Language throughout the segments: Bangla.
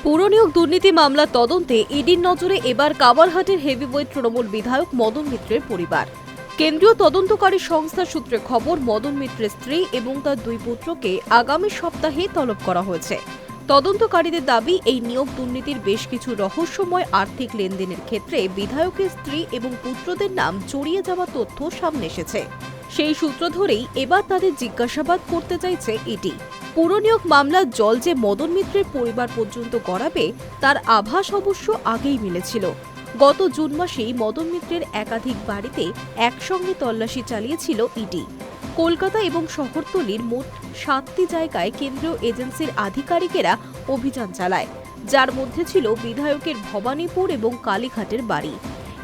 পুরনিয়োগ দুর্নীতি মামলা তদন্তে ইডির নজরে এবার কামারহাটির হেভিওয়েট তৃণমূল বিধায়ক মদন মিত্রের পরিবার। কেন্দ্রীয় তদন্তকারী সংস্থা সূত্রে খবর, মদন মিত্রের স্ত্রী এবং তার দুই পুত্রকে আগামী সপ্তাহে তলব করা হয়েছে। তদন্তকারীদের দাবি, এই নিয়োগ দুর্নীতির বেশ কিছু রহস্যময় আর্থিক লেনদেনের ক্ষেত্রে বিধায়কের স্ত্রী এবং পুত্রদের নাম জড়িয়ে যাওয়া তথ্য সামনে এসেছে। সেই সূত্র ধরেই এবার তাদের জিজ্ঞাসাবাদ করতে চাইছে ইডি। পুরনিয়োগ মামলার জল যে মদন মিত্রের পরিবার পর্যন্ত গড়াবে তার আভাস অবশ্য আগেই মিলেছিল। গত জুন মাসেই মদন মিত্রের একাধিক বাড়িতে একসঙ্গে তল্লাশি চালিয়েছিল ইডি। কলকাতা এবং শহরতলির মোট 7টি জায়গায় কেন্দ্রীয় এজেন্সির আধিকারিকেরা অভিযান চালায়, যার মধ্যে ছিল বিধায়কের ভবানীপুর এবং কালীঘাটের বাড়ি।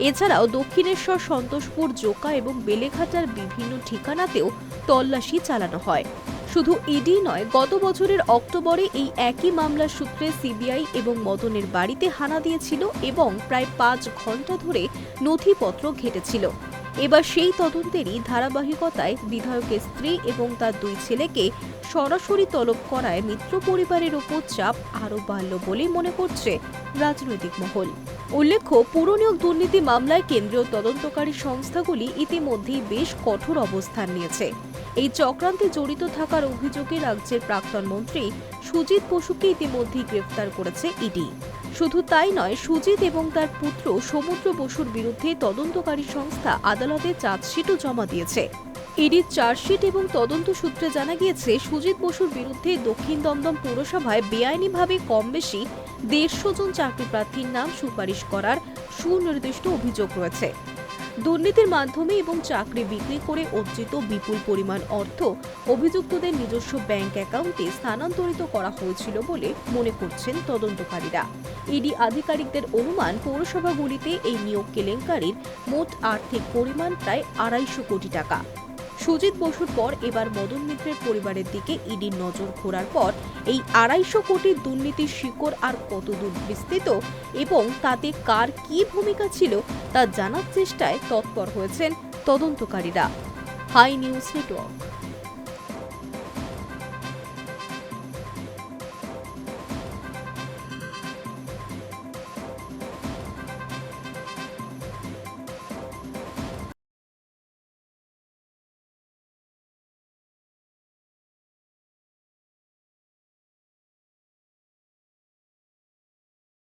এছাড়াও দক্ষিণেশ্বর, সন্তোষপুর, জোকা এবং বেলেঘাটার বিভিন্ন ঠিকানাতেও তল্লাশি চালানো হয়। শুধু ইডি নয়, গত বছরের অক্টোবরে এই একই মামলার সূত্রে সিবিআই এবং মদনের বাড়িতে হানা দিয়েছিল এবং প্রায় 5 ঘন্টা ধরে নথিপত্র ঘেটেছিল। এবার সেই তদন্তেরই ধারাবাহিকতায় বিধায়কের স্ত্রী এবং তার দুই ছেলেকে সরাসরি তলব করায় মিত্র পরিবারের ওপর চাপ আরও বাড়ল বলেই মনে করছে রাজনৈতিক মহল। উল্লেখ্য, পুরনিয়োগ দুর্নীতি মামলায় কেন্দ্রীয় তদন্তকারী সংস্থাগুলি ইতিমধ্যেই বেশ কঠোর অবস্থান নিয়েছে। এই চক্রান্তে জড়িত থাকার অভিযোগে রাজ্যের প্রাক্তন মন্ত্রী সুজিত বসুকে ইতিমধ্যেই গ্রেফতার করেছে ইডি। শুধু তাই নয়, সুজিত এবং তার পুত্র সমুদ্র বসুর বিরুদ্ধে তদন্তকারী সংস্থা আদালতে চার্জশিটও জমা দিয়েছে। ইডির চার্জশিট এবং তদন্ত সূত্রে জানা গিয়েছে, সুজিত বসুর বিরুদ্ধে দক্ষিণ দমদম পৌরসভায় বেআইনিভাবে কম বেশি 150 জন চাকরি প্রার্থীর নাম সুপারিশ করার সুনির্দিষ্ট অভিযোগ রয়েছে। দুর্নীতির মাধ্যমে এবং চাকরি বিক্রি করে অর্জিত বিপুল পরিমাণ অর্থ অভিযুক্তদের নিজস্ব ব্যাংক অ্যাকাউন্টে স্থানান্তরিত করা হয়েছিল বলে মনে করছেন তদন্তকারীরা। ইডি আধিকারিকদের অনুমান, পৌরসভাগুলিতে এই নিয়োগ কেলেঙ্কারির মোট আর্থিক পরিমাণ প্রায় 250 কোটি টাকা। সুজিত বসুর পর এবার মদন মিত্রের পরিবারের দিকে ইডির নজর ঘোরার পর এই 250 কোটির দুর্নীতির শিকড় আর কতদূর বিস্তৃত এবং তাতে কার কী ভূমিকা ছিল তা জানার চেষ্টায় তৎপর হয়েছেন তদন্তকারীরা। Hi news network.